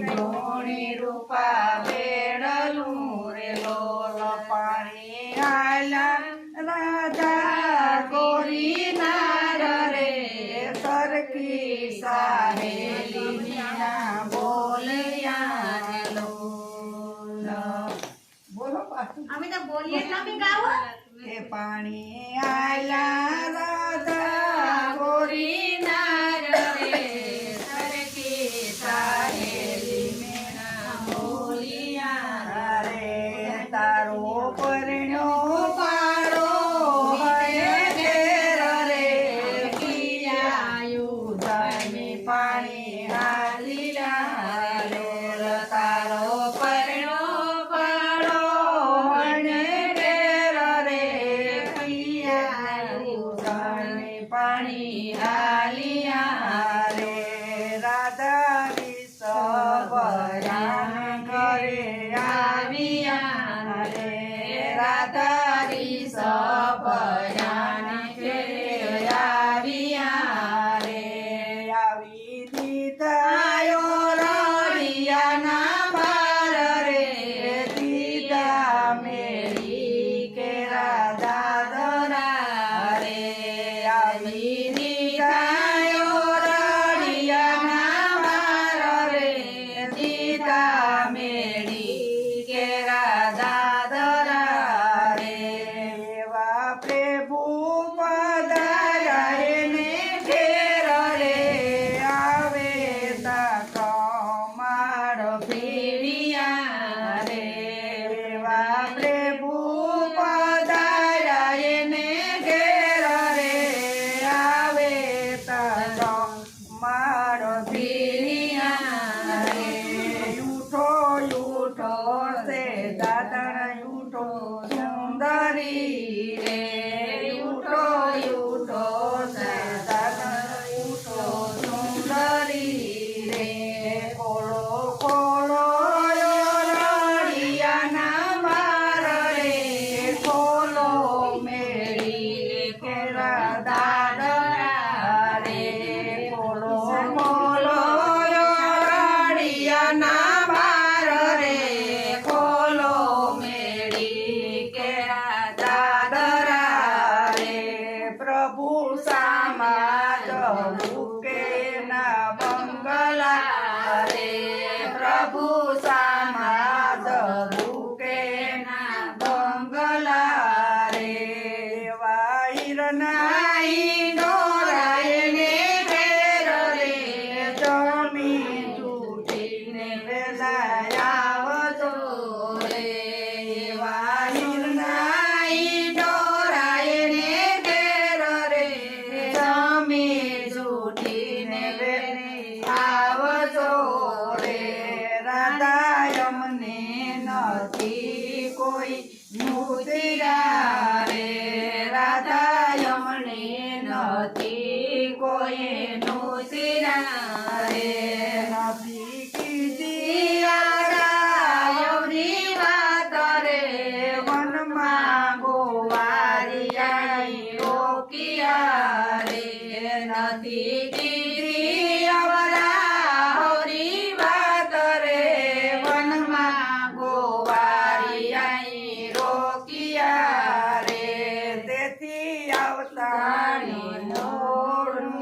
ધોણી રૂપા બેડલું રે લોલ પાણી આલા રાધા ગોરી નાર રે સરખી સાહેલી ના બોલ્યા લોલ બોલો અમે તો બોલીએ તમે ગાવો કે પાણી આલા રાધા ગોરી નાર રે સરખી સાહેલી મેના બોલિયા રે તારો પરણ્યો પાડો હે ઘેર રે પિયાયું ધમી પાણી હાલીલા રે તારો પરણ્યો પાડો હે ઘેર રે પિયાયું ધમી પાણી હાલિયા રે રાધા સબરાન ઘરે આવ્યા રે રાધા સબરાન ઘરે આવ્યા રે આવી દીધાયો રળિયાના બાર રે દીધા મેરી કે રાધા દરા રે આવી દીધાયો રળિયાના બાર રે દીધા મેરી કે રાધા દરા રે એવા પ્રભુ પધાર્યા એને ઘેર રે આવે તા કમાડ પીડિયા રે એવા પ્રભુ પધાર્યા એને ઘેર રે આવે તા કમાડ પીડિયા રે ઉઠો ઉઠો સે દાદણ ઉઠો સુંદરી રે ઉઠો ઉઠો સે દાદણ ઉઠો સુંદરી રે કોળો કોળો રળિયાના બાર રે કોલો મેળી કેરા દાદરા રે કોલો કોલો રળિયાના બાર રે કોલો મેળી કેરા દાદરા રે પ્રભુ સામા જવું ના બંગલા રે પ્રભુ સામા જવું ના બંગલા રે વાઈરનાઈ ડોરાયને ઘેર રે જમી જૂઠીને વેલા આવજો રે વાઈરનાઈ ડોરાયને ઘેર રે જમી જૂઠીને વેલા આવજો રે રાધા અમને નથી કોઈ મુદરા રે રાધા અમને નથી કોઈ નુસરા રે નથી કીધી આવરી વાત રે વનમાં ગોવારિયાઈ રોકિયા રે નથી કીધી આવરી વાત રે વનમાં ગોવારિયાઈ રોકિયા રે તેથી આવતાની મોડું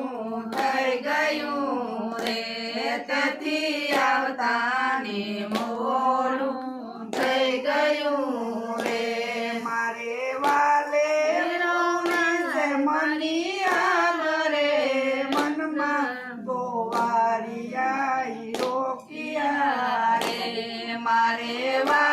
થઈ ગયું રે તેથી આવતાની મોડું થઈ ગયું રે મારે વાલે મની આલ રે મનમાં ગોવારિયાઈ રોકિયા રે મારે વા